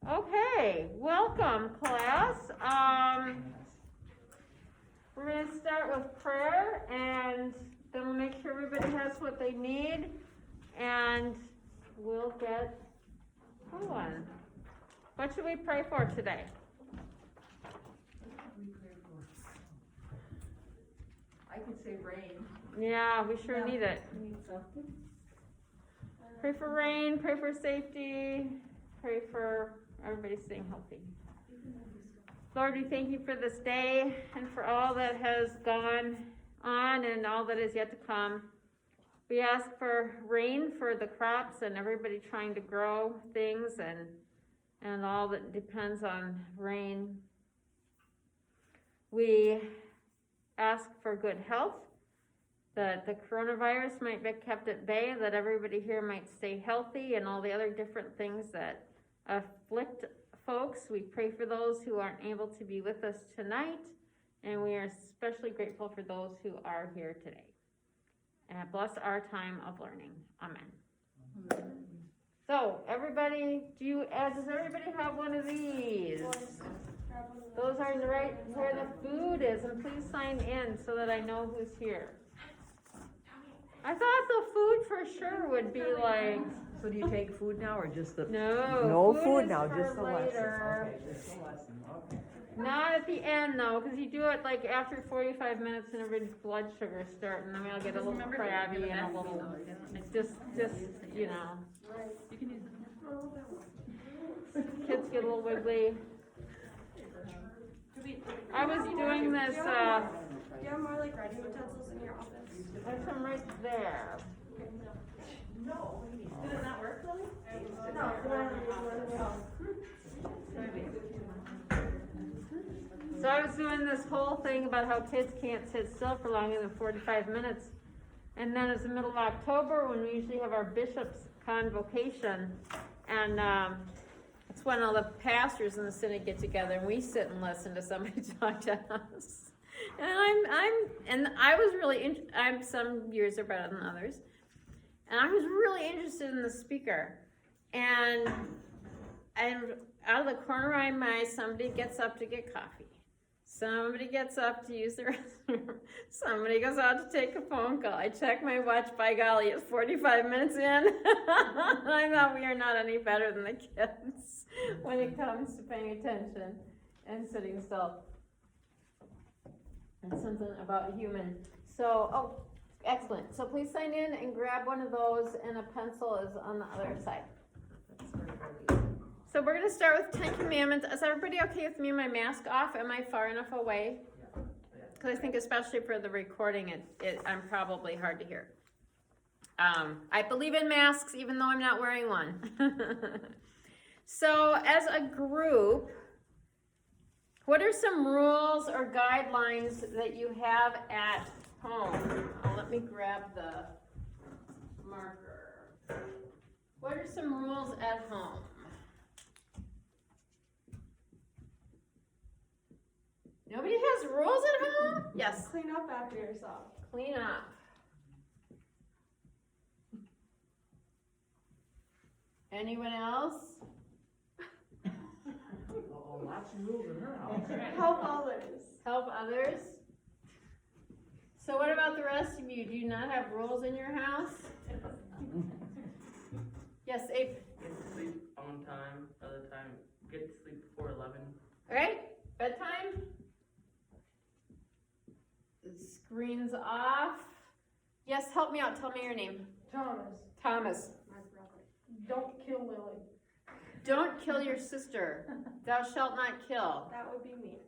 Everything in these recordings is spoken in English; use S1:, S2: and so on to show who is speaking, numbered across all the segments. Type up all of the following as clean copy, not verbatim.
S1: Okay, welcome class. We're going to start with prayer and then we'll make sure everybody has what they need and we'll get going. What should we pray for today?
S2: I could say rain.
S1: Yeah, we sure need it.
S2: Need something?
S1: Pray for rain, pray for safety, pray for everybody staying healthy. Lord, we thank you for this day and for all that has gone on and all that is yet to come. We ask for rain for the crops and everybody trying to grow things and all that depends on rain. We ask for good health, that the coronavirus might be kept at bay, that everybody here might stay healthy and all the other different things that afflict folks. We pray for those who aren't able to be with us tonight, and we are especially grateful for those who are here today. And bless our time of learning. Amen. So, everybody, does everybody have one of these? Those are right where the food is, and please sign in so that I know who's here. I thought the food for sure would be like.
S2: So do you take food now or just the?
S1: No
S2: food
S1: is
S2: now,
S1: for
S2: just the lesson.
S1: later.
S2: Okay, just the lesson, okay.
S1: Not at the end though, because you do it like after 45 minutes and everybody's blood sugar starting, and then we'll get a little crabby and a little, just, you know. Kids get a little wiggly. I was doing this,
S3: Do you have more like writing utensils in your office?
S1: there's some right there.
S3: Did it not work really?
S1: So I was doing this whole thing about how kids can't sit still for longer than 45 minutes. And then it's the middle of October when we usually have our bishop's convocation. And it's when all the pastors in the synod get together and we sit and listen to somebody talk to us. And I was really, some years are better than others. And I was really interested in the speaker. And out of the corner of my eye, somebody gets up to get coffee. Somebody gets up to use the restroom. Somebody goes out to take a phone call. I check my watch, by golly, it's 45 minutes in. I thought we are not any better than the kids when it comes to paying attention and sitting still. And something about human. So, excellent. So please sign in and grab one of those, and a pencil is on the other side. So we're going to start with 10 Commandments. Is everybody okay with me and my mask off? Am I far enough away? Because I think especially for the recording, I'm probably hard to hear. I believe in masks even though I'm not wearing one. So as a group, what are some rules or guidelines that you have at home? Let me grab the marker. What are some rules at home? Nobody has rules at home? Yes.
S3: Clean up after yourself.
S1: Clean up. Anyone else?
S2: Lots of rules in her house.
S3: Help others.
S1: Help others? So what about the rest of you? Do you not have rules in your house? Yes, Abe.
S4: Get to sleep on time, other time, get to sleep before 11.
S1: All right, bedtime. The screen's off. Yes, help me out. Tell me your name. Thomas.
S3: My brother. Don't kill Lily.
S1: Don't kill your sister. Thou shalt not kill.
S3: That would be me.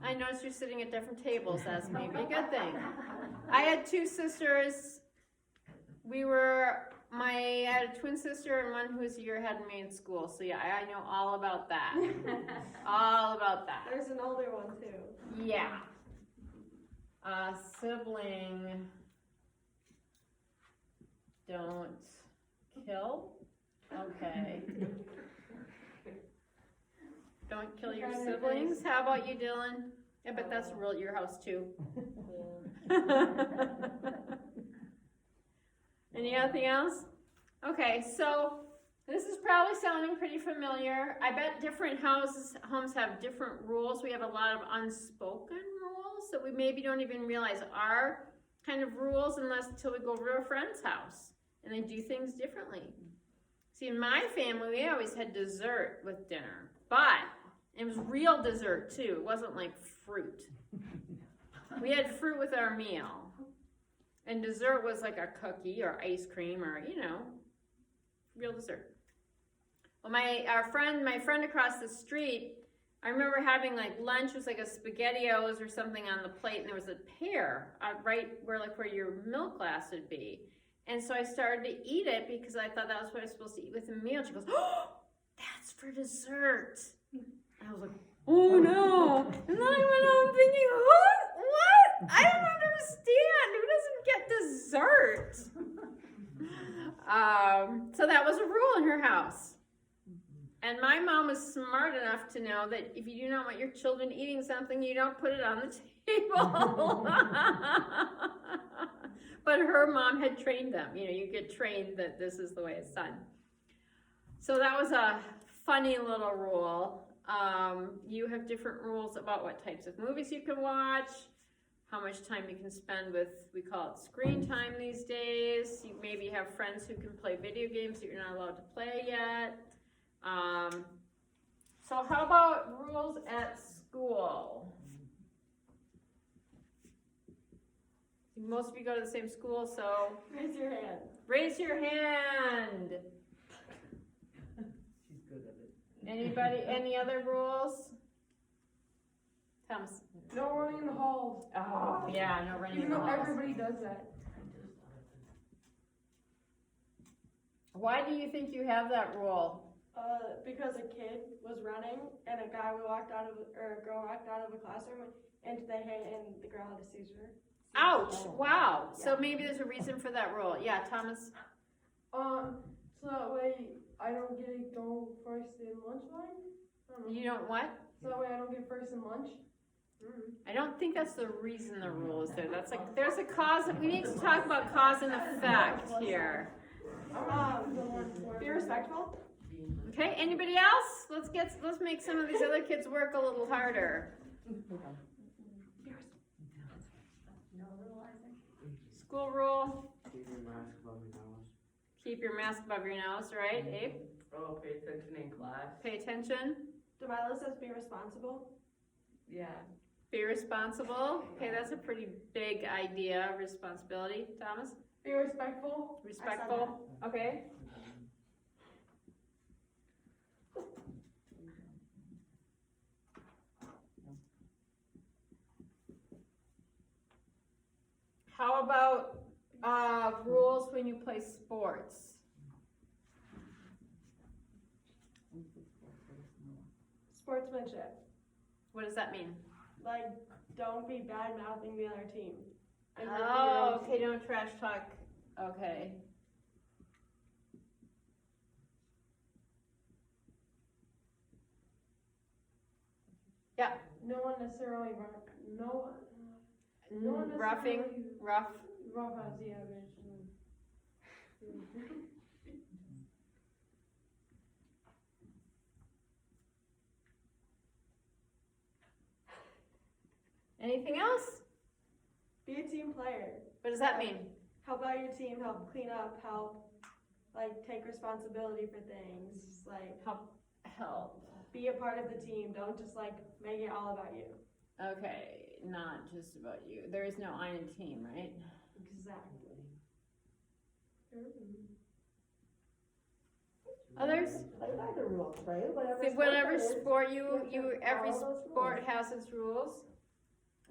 S1: I noticed you're sitting at different tables. That's maybe a good thing. I had two sisters. I had a twin sister and one who was a year ahead of me in school. So yeah, I know all about that. All about that.
S3: There's an older one too.
S1: Yeah. Sibling. Don't kill. Okay. Don't kill your siblings. How about you, Dylan? I bet that's real at your house too. Anything else? Okay, so This is probably sounding pretty familiar. I bet different homes have different rules. We have a lot of unspoken rules that we maybe don't even realize are kind of rules until we go over to a friend's house and they do things differently. See, in my family, we always had dessert with dinner, but it was real dessert too. It wasn't like fruit. We had fruit with our meal. And dessert was like a cookie or ice cream or, real dessert. Well, my friend across the street, I remember having like lunch was like a SpaghettiOs or something on the plate, and there was a pear right where your milk glass would be. And so I started to eat it because I thought that was what I was supposed to eat with a meal. She goes, "Oh, that's for dessert." And I was like, "Oh no!" And then I went home thinking, "What? I don't understand. Who doesn't get dessert?" So that was a rule in her house. And my mom was smart enough to know that if you do not want your children eating something, you don't put it on the table. But her mom had trained them. You get trained that this is the way it's done. So that was a funny little rule. You have different rules about what types of movies you can watch, how much time you can spend with, we call it screen time these days. You maybe have friends who can play video games that you're not allowed to play yet. So how about rules at school? Most of you go to the same school, so
S3: Raise your hand.
S1: raise your hand.
S2: She's good at it.
S1: Anybody, any other rules? Thomas?
S3: No running in the halls.
S1: Oh, yeah, no running in
S3: Even
S1: the
S3: though
S1: halls.
S3: everybody does that.
S1: Why do you think you have that rule?
S3: Because a kid was running and a girl walked out of a classroom into the hand and the girl had a seizure.
S1: Ouch, wow. So maybe there's a reason for that rule. Yeah, Thomas?
S3: So that way I don't get to go first in lunch line.
S1: You don't what?
S3: So that way I don't get first in lunch.
S1: I don't think that's the reason the rule is there. That's like, there's a cause, we need to talk about cause and effect here.
S3: Be respectful.
S1: Okay, anybody else? Let's make some of these other kids work a little harder. School rule,
S4: Keep your mask above your nose.
S1: keep your mask above your nose, right, Abe?
S4: Oh, pay attention in class.
S1: Pay attention,
S3: Delilah says be responsible.
S2: Yeah.
S1: be responsible. Okay, that's a pretty big idea, responsibility. Thomas?
S3: Be respectful.
S1: Respectful, okay. How about rules when you play sports?
S3: Sportsmanship.
S1: What does that mean?
S3: Like, don't be bad mouthing the other team. And hurting your
S1: Oh,
S3: own
S1: okay,
S3: team.
S1: don't trash talk. Okay. Yeah,
S3: No unnecessarily
S1: roughing, rough.
S3: roughhouse, yeah,
S1: Anything else?
S3: Be a team player.
S1: What does that mean?
S3: Help out your team, help clean up, help, like, take responsibility for things, like,
S1: Help.
S3: be a part of the team, don't just, like, make it all about you.
S1: Okay, not just about you. There is no I in team, right?
S3: Exactly.
S1: Others?
S5: Play by the rules, right?
S1: Whatever sport
S5: you
S1: you,
S5: have to
S1: every
S5: follow those
S1: sport
S5: rules.
S1: has its rules.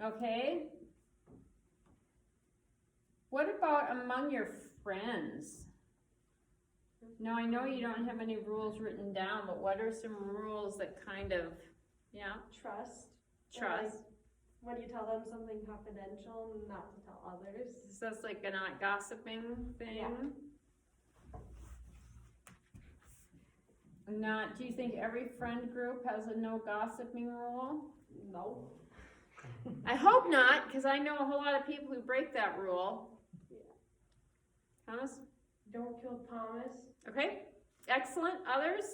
S1: Okay. What about among your friends? Now, I know you don't have any rules written down, but what are some rules that kind of,
S3: Trust.
S1: trust?
S3: When you tell them something confidential, not to tell others.
S1: So that's like a not gossiping thing?
S3: Yeah.
S1: Not, do you think every friend group has a no gossiping rule?
S3: No.
S1: I hope not, because I know a whole lot of people who break that rule. Thomas?
S3: Don't kill Thomas.
S1: Okay, excellent. Excellent. Others?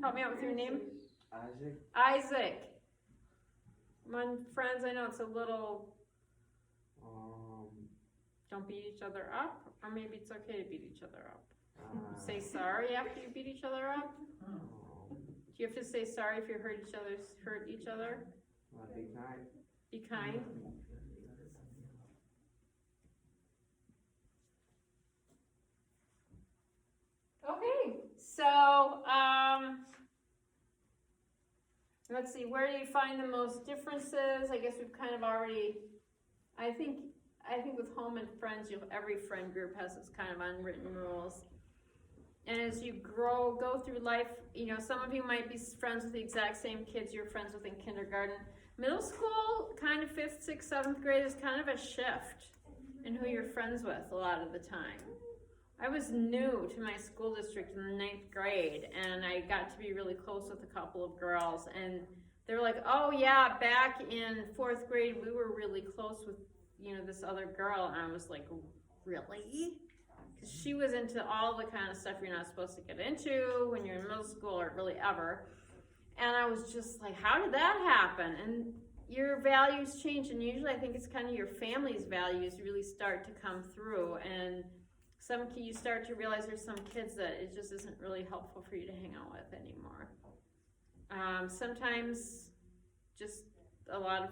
S1: Help me out with your name.
S5: Isaac.
S1: Isaac. My friends, I know it's a little, don't beat each other up, or maybe it's okay to beat each other up. Say sorry after you beat each other up. Do you have to say sorry if you hurt each other?
S5: Be kind.
S1: Be kind. Okay, so, let's see, where do you find the most differences? I guess we've kind of already, I think with home and friends, every friend group has its kind of unwritten rules. And as you go through life, some of you might be friends with the exact same kids you're friends with in kindergarten. Middle school, kind of 5th, 6th, 7th grade is kind of a shift in who you're friends with a lot of the time. I was new to my school district in the 9th grade, and I got to be really close with a couple of girls, and they were like, oh yeah, back in 4th grade, we were really close with, this other girl, and I was like, really? Because she was into all the kind of stuff you're not supposed to get into when you're in middle school or really ever, and I was just like, how did that happen? And your values change, and usually I think it's kind of your family's values really start to come through, and you start to realize there's some kids that it just isn't really helpful for you to hang out with anymore. Sometimes just a lot of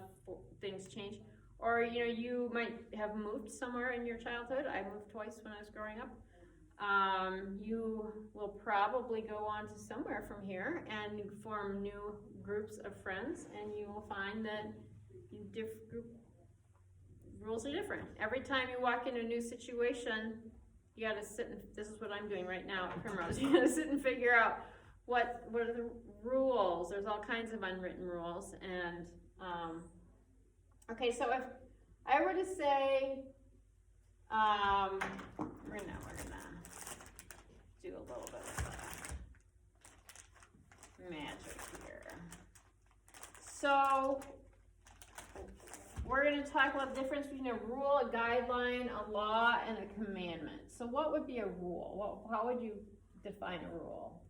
S1: things change. Or, you might have moved somewhere in your childhood. I moved twice when I was growing up. You will probably go on to somewhere from here and form new groups of friends, and you will find that rules are different. Every time you walk into a new situation, you gotta this is what I'm doing right now at Primrose, you gotta sit and figure out what are the rules. There's all kinds of unwritten rules, and, okay, so if I were to say, we're gonna do a little bit of magic here. So, we're going to talk about the difference between a rule, a guideline, a law, and a commandment. So what would be a rule? How would you define a rule?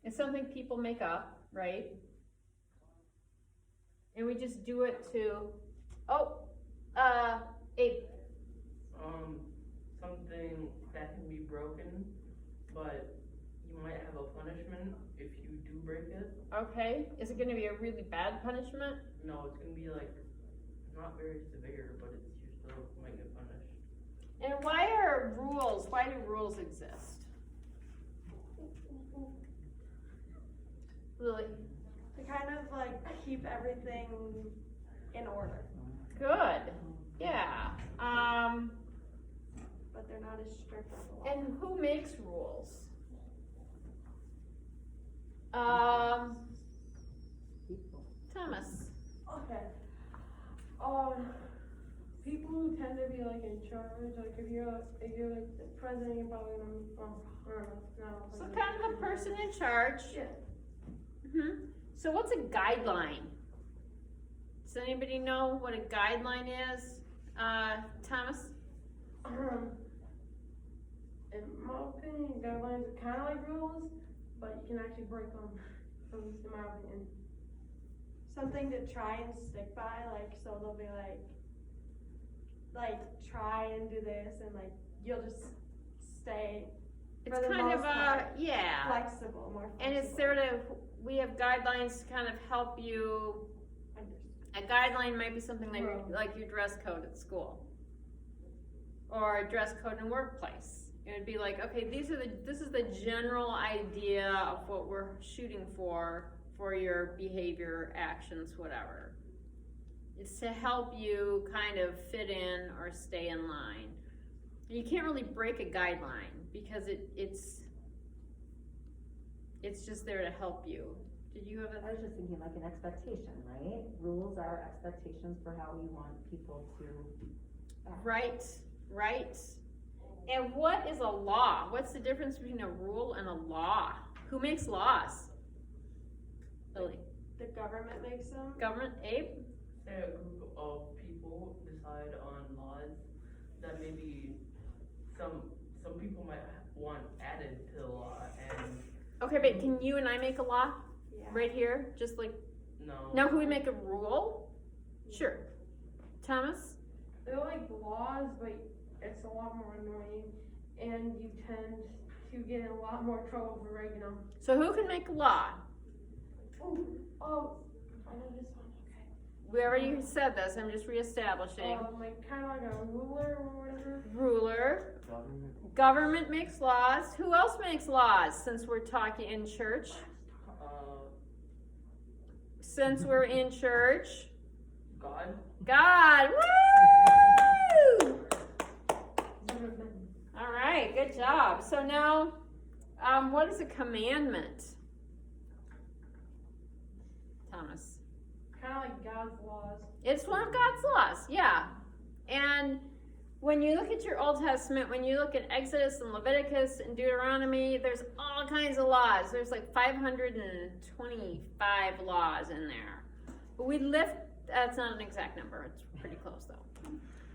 S1: It's something people make up, right? And we just do it to,
S4: something that can be broken, but you might have a punishment if you do break it.
S1: Okay, is it gonna be a really bad punishment?
S4: No, it's gonna be not very severe, but you still might get punished.
S1: And why do rules exist? Lily?
S3: To kind of keep everything in order.
S1: Good, yeah.
S3: But they're not as strict as the law.
S1: And who makes rules? Thomas.
S3: Okay. People who tend to be in charge, if you're the president, you're probably
S1: So kind of a person in charge.
S3: Yeah.
S1: So what's a guideline? Does anybody know what a guideline is? Thomas?
S3: In my opinion, guidelines are kind of like rules, but you can actually break them, at least in my opinion. Something to try and stick by, so they'll be try and do this, and you'll just stay.
S1: It's
S3: for the
S1: kind of
S3: most part,
S1: yeah.
S3: flexible, more flexible.
S1: And it's sort of, we have guidelines to kind of help you. A guideline might be something like your dress code at school, or a dress code in workplace. It would be like, okay, this is the general idea of what we're shooting for your behavior, actions, whatever. It's to help you kind of fit in or stay in line. And you can't really break a guideline because it's just there to help you. Did you have
S6: I was just thinking an expectation, right? Rules are expectations for how you want people to act.
S1: Right. And what is a law? What's the difference between a rule and a law? Who makes laws? Lily.
S3: The government makes them.
S1: Government, Abe?
S4: Say a group of people decide on laws that maybe some
S1: Okay, but can you and I make a law
S3: Yeah.
S1: right here, just like,
S4: No.
S1: now can we make a rule? Sure. Thomas?
S3: They're like laws, but it's a lot more annoying, and you tend to get in a lot more trouble for breaking them.
S1: So who can make a law?
S3: Oh, I know this one. Okay.
S1: We already said this, I'm just reestablishing.
S3: Like kind of like a ruler or whatever.
S1: Ruler,
S5: Government.
S1: government makes laws. Who else makes laws since we're talking in church? Since we're in church?
S4: God.
S1: God, woo! All right, good job. So now, what is a commandment? Thomas.
S3: Kind of like God's laws.
S1: It's one of God's laws, yeah. And when you look at your Old Testament, when you look at Exodus and Leviticus and Deuteronomy, there's all kinds of laws. There's like 525 laws in there. But that's not an exact number. It's pretty close though.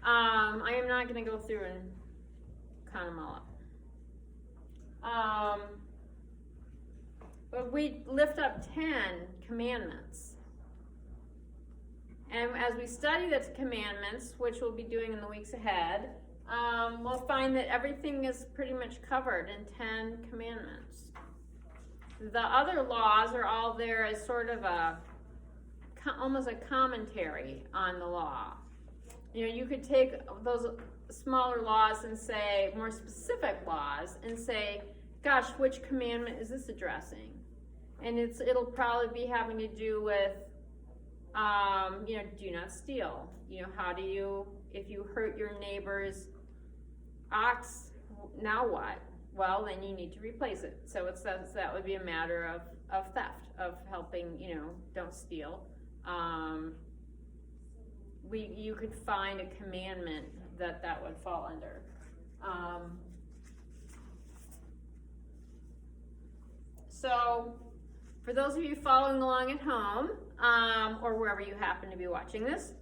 S1: I am not going to go through and count them all up. But we lift up 10 commandments. And as we study the commandments, which we'll be doing in the weeks ahead, we'll find that everything is pretty much covered in 10 commandments. The other laws are all there as sort of almost a commentary on the law. You know, you could take those smaller laws and say, more specific laws, and say, gosh, which commandment is this addressing? And it'll probably be having to do with, do not steal. You know, how do you, if you hurt your neighbor's ox, now what? Well, then you need to replace it. So that would be a matter of theft, of helping, don't steal. You could find a commandment that would fall under. So, for those of you following along at home, or wherever you happen to be watching this,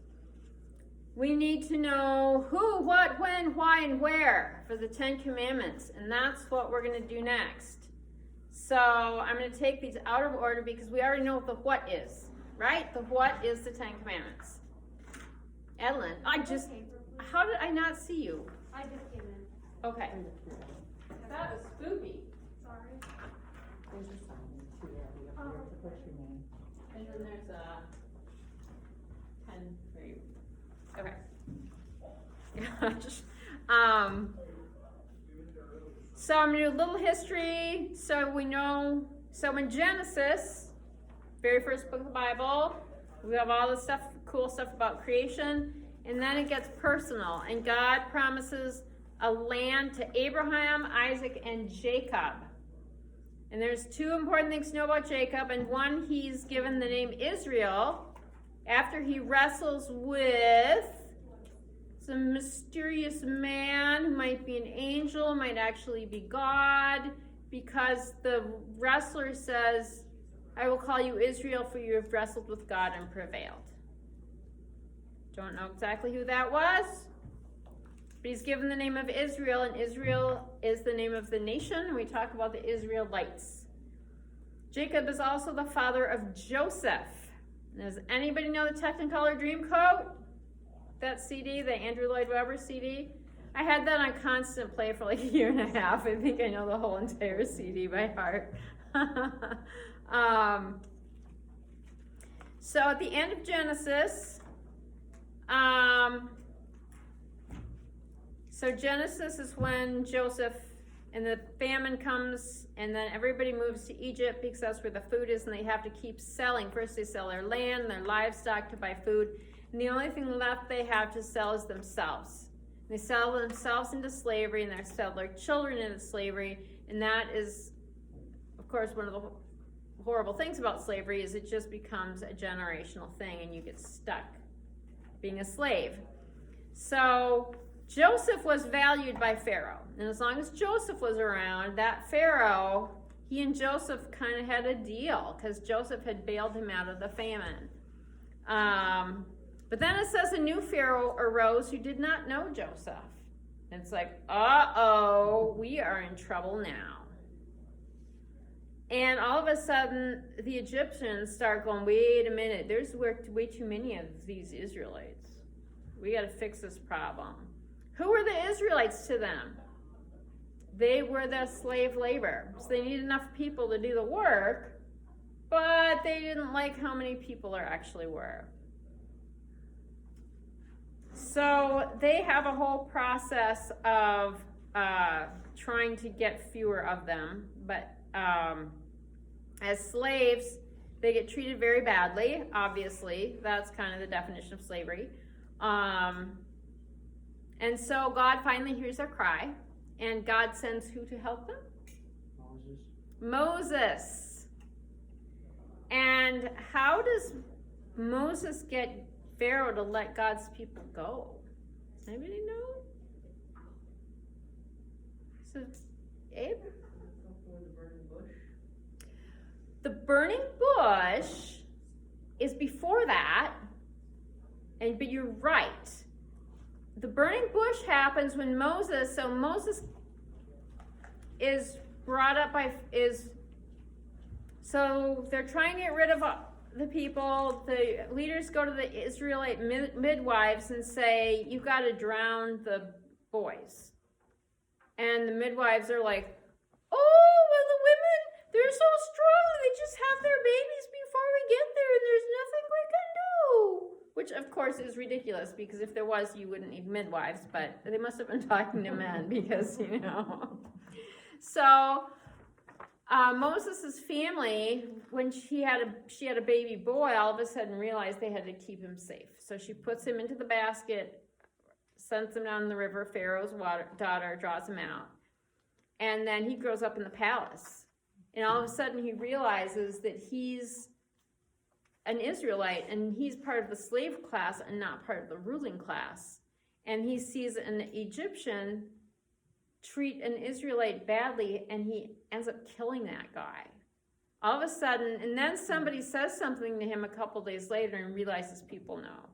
S1: we need to know who, what, when, why, and where for the 10 commandments, and that's what we're going to do next. So I'm going to take these out of order because we already know what the what is, right? The what is the 10 commandments. Edelyn, how did I not see you?
S3: I just came in.
S1: Okay. That was spooky.
S3: Sorry.
S6: There's a sign too, there, where to put your name.
S1: And then there's a 10 for you. Okay. Gosh. So I'm gonna do a little history so we know. So in Genesis, very first book of the Bible, we have all this stuff, cool stuff about creation, and then it gets personal, and God promises a land to Abraham, Isaac, and Jacob. And there's two important things to know about Jacob, and one, he's given the name Israel after he wrestles with some mysterious man who might be an angel, might actually be God, because the wrestler says, I will call you Israel, for you have wrestled with God and prevailed. Don't know exactly who that was, but he's given the name of Israel, and Israel is the name of the nation. We talk about the Israelites. Jacob is also the father of Joseph. Does anybody know the Technicolor Dreamcoat? That CD, the Andrew Lloyd Webber CD? I had that on constant play for like a year and a half. I think I know the whole entire CD by heart. So at the end of Genesis, so Genesis is when Joseph and the famine comes, and then everybody moves to Egypt because that's where the food is, and they have to keep selling. First they sell their land, their livestock to buy food, and the only thing left they have to sell is themselves. They sell themselves into slavery, and they sell their children into slavery, and that is, of course, one of the horrible things about slavery is it just becomes a generational thing, and you get stuck being a slave. So Joseph was valued by Pharaoh, and as long as Joseph was around, that Pharaoh, he and Joseph kind of had a deal because Joseph had bailed him out of the famine. But then it says a new Pharaoh arose who did not know Joseph. And it's like, uh-oh, we are in trouble now. And all of a sudden, the Egyptians start going, wait a minute, there's way too many of these Israelites. We got to fix this problem. Who were the Israelites to them? They were the slave labor. So they needed enough people to do the work, but they didn't like how many people there actually were. So they have a whole process of trying to get fewer of them, but as slaves, they get treated very badly, obviously. That's kind of the definition of slavery. And so God finally hears their cry, and God sends who to help them? Moses. And how does Moses get Pharaoh to let God's people go? Does anybody know? So, Abe? The burning bush is before that, but you're right. The burning bush happens when Moses is brought up so they're trying to get rid of the people. The leaders go to the Israelite midwives and say, you got to drown the boys. And the midwives are like, oh, well, the women, they're so strong. They just have their babies before we get there, and there's nothing we can do. Which, of course, is ridiculous, because if there was, you wouldn't need midwives, but they must have been talking to men, because, So, Moses' family, when she had a baby boy, all of a sudden realized they had to keep him safe. So she puts him into the basket, sends him down the river. Pharaoh's daughter draws him out. And then he grows up in the palace. And all of a sudden he realizes that he's an Israelite and he's part of the slave class and not part of the ruling class. And he sees an Egyptian treat an Israelite badly, and he ends up killing that guy. All of a sudden, and then somebody says something to him a couple days later and realizes people know.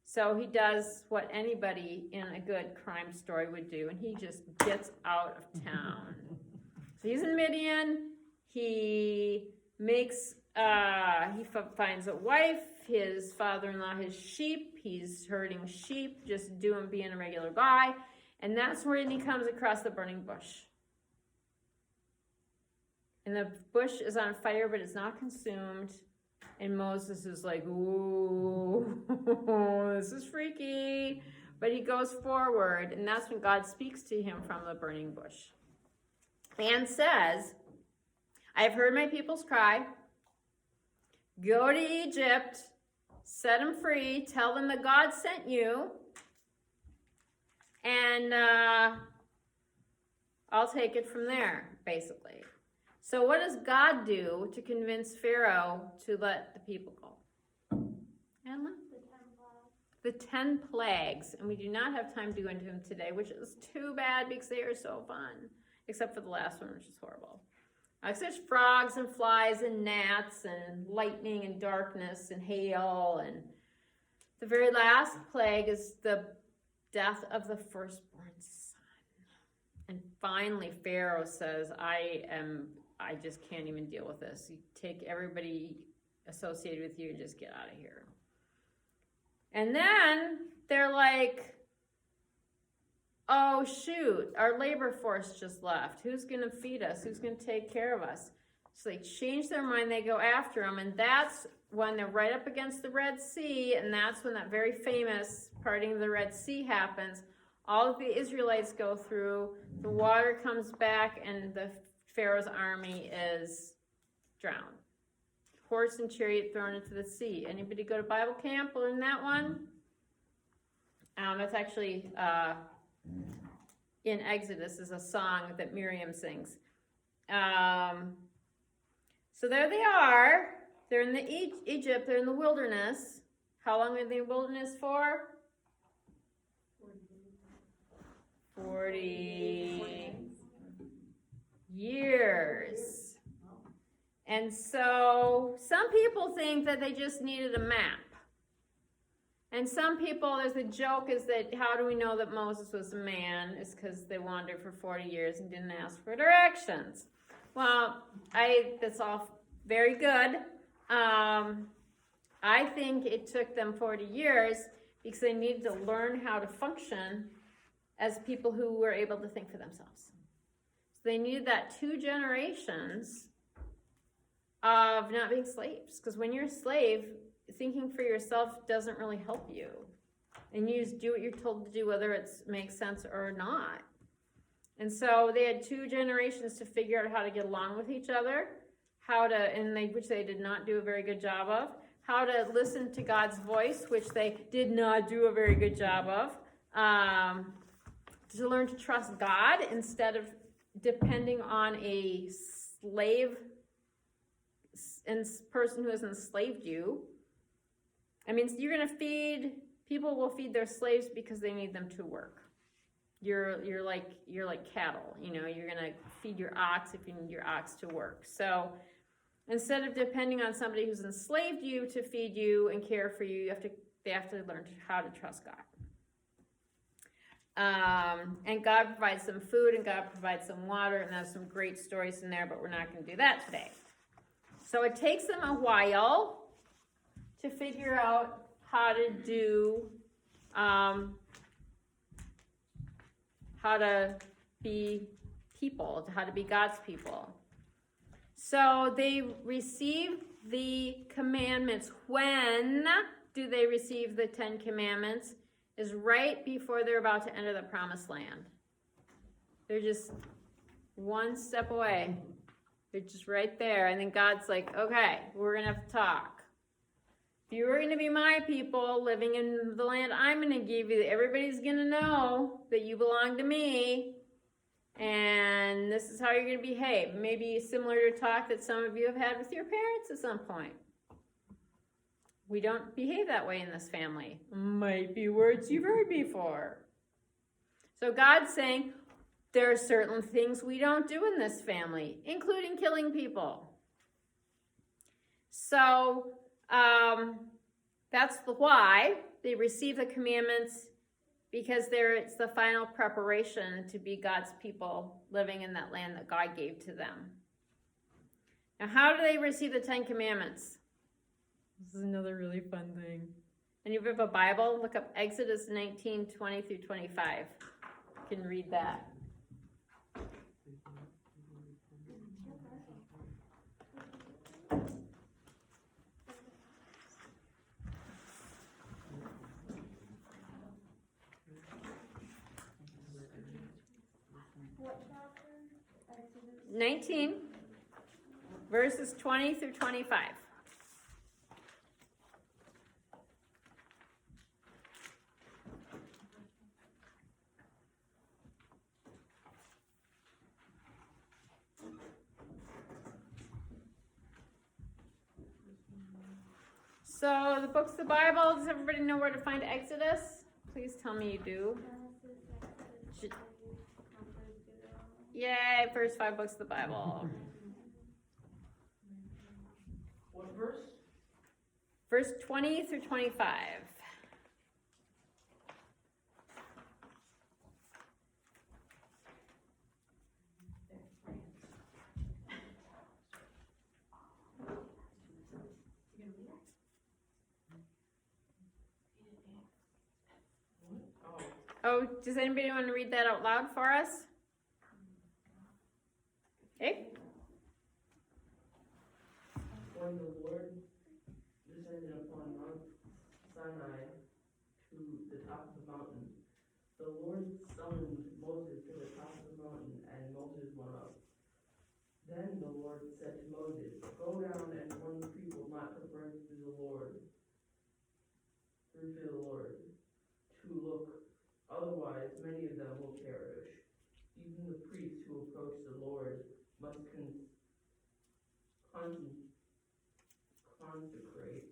S1: So he does what anybody in a good crime story would do, and he just gets out of town. So he's in Midian. He makes, he finds a wife. His father-in-law has sheep. He's herding sheep, just being a regular guy. And that's when he comes across the burning bush. And the bush is on fire, but it's not consumed. And Moses is like, ooh, this is freaky. But he goes forward, and that's when God speaks to him from the burning bush. And says, I have heard my people's cry. Go to Egypt, set them free, tell them that God sent you. And I'll take it from there, basically. So what does God do to convince Pharaoh to let the people go? Anna? The 10 plagues. And we do not have time to go into them today, which is too bad because they are so fun. Except for the last one, which is horrible. Because there's frogs and flies and gnats and lightning and darkness and hail. And the very last plague is the death of the firstborn son. And finally Pharaoh says, I just can't even deal with this. You take everybody associated with you and just get out of here. And then they're like, oh shoot, our labor force just left. Who's going to feed us? Who's going to take care of us? So they change their mind, they go after them, and that's when they're right up against the Red Sea, and that's when that very famous parting of the Red Sea happens. All of the Israelites go through, the water comes back, and the Pharaoh's army is drowned. Horse and chariot thrown into the sea. Anybody go to Bible camp, learn that one? That's actually in Exodus, is a song that Miriam sings. So there they are. They're in Egypt. They're in the wilderness. How long are they in the wilderness for? 40 years. And so some people think that they just needed a map. And some people, there's a joke is that how do we know that Moses was a man? It's because they wandered for 40 years and didn't ask for directions. Well, that's all very good. I think it took them 40 years because they needed to learn how to function as people who were able to think for themselves. So they needed that 2 generations of not being slaves. Because when you're a slave, thinking for yourself doesn't really help you. And you just do what you're told to do, whether it makes sense or not. And so they had 2 generations to figure out how to get along with each other, which they did not do a very good job of, how to listen to God's voice, which they did not do a very good job of, to learn to trust God instead of depending on a slave and person who has enslaved you. I mean, people will feed their slaves because they need them to work. You're like cattle, you're gonna feed your ox if you need your ox to work. So instead of depending on somebody who's enslaved you to feed you and care for you, they have to learn how to trust God. And God provides some food and God provides some water, and there's some great stories in there, but we're not gonna do that today. So it takes them a while to figure out how to do, how to be people, how to be God's people. So they receive the commandments. When do they receive the 10 commandments? Is right before they're about to enter the promised land. They're just one step away. They're just right there. And then God's like, okay, we're going to have to talk. If you are going to be my people living in the land I'm going to give you, everybody's going to know that you belong to me. And this is how you're going to behave. Maybe similar to talk that some of you have had with your parents at some point. We don't behave that way in this family. Might be words you've heard before. So God's saying, there are certain things we don't do in this family, including killing people. So that's the why they receive the commandments, because it's the final preparation to be God's people living in that land that God gave to them. Now, how do they receive the 10 commandments? This is another really fun thing. And if you have a Bible, look up Exodus 19, 20 through 25. You can read that.
S3: What chapter? Exodus.
S1: 19, verses 20 through 25. So the books of the Bible, does everybody know where to find Exodus? Please tell me you do. Yay, first 5 books of the Bible.
S4: What verse?
S1: Verse 20 through 25. Oh, does anybody want to read that out loud for us? Okay.
S4: When the Lord descended upon Mount Sinai to the top of the mountain, the Lord summoned Moses to the top of the mountain, and Moses went up. Then the Lord said to Moses, "Go down and warn the people not to burn through the Lord, to look, otherwise many of them will perish. Even the priests who approach the Lord must consecrate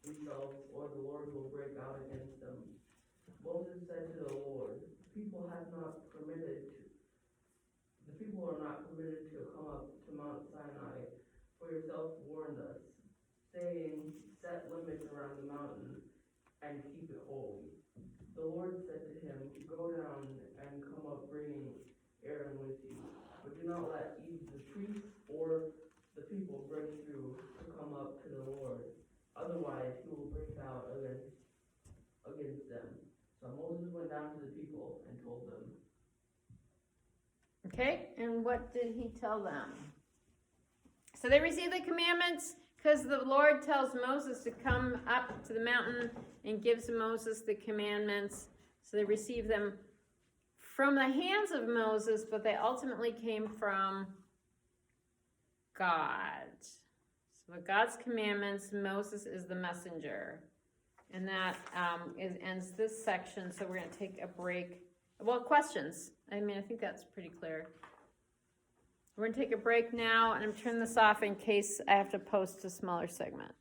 S4: themselves, or the Lord will break out against them." Moses said to the Lord, the people are not permitted to come up to Mount Sinai, for yourself warned us, saying, "Set limits around the mountain and keep it holy." The Lord said to him, "Go down and come up bringing Aaron with you, but do not let either the priests or up to the Lord. Otherwise, he will break out against them. So Moses went down to the people and told them.
S1: Okay, and what did he tell them? So they received the commandments because the Lord tells Moses to come up to the mountain and gives Moses the commandments. So they received them from the hands of Moses, but they ultimately came from God. So God's commandments, Moses is the messenger. And that ends this section, so we're going to take a break. Well, questions? I mean, I think that's pretty clear. We're going to take a break now, and I'm turning this off in case I have to post a smaller segment.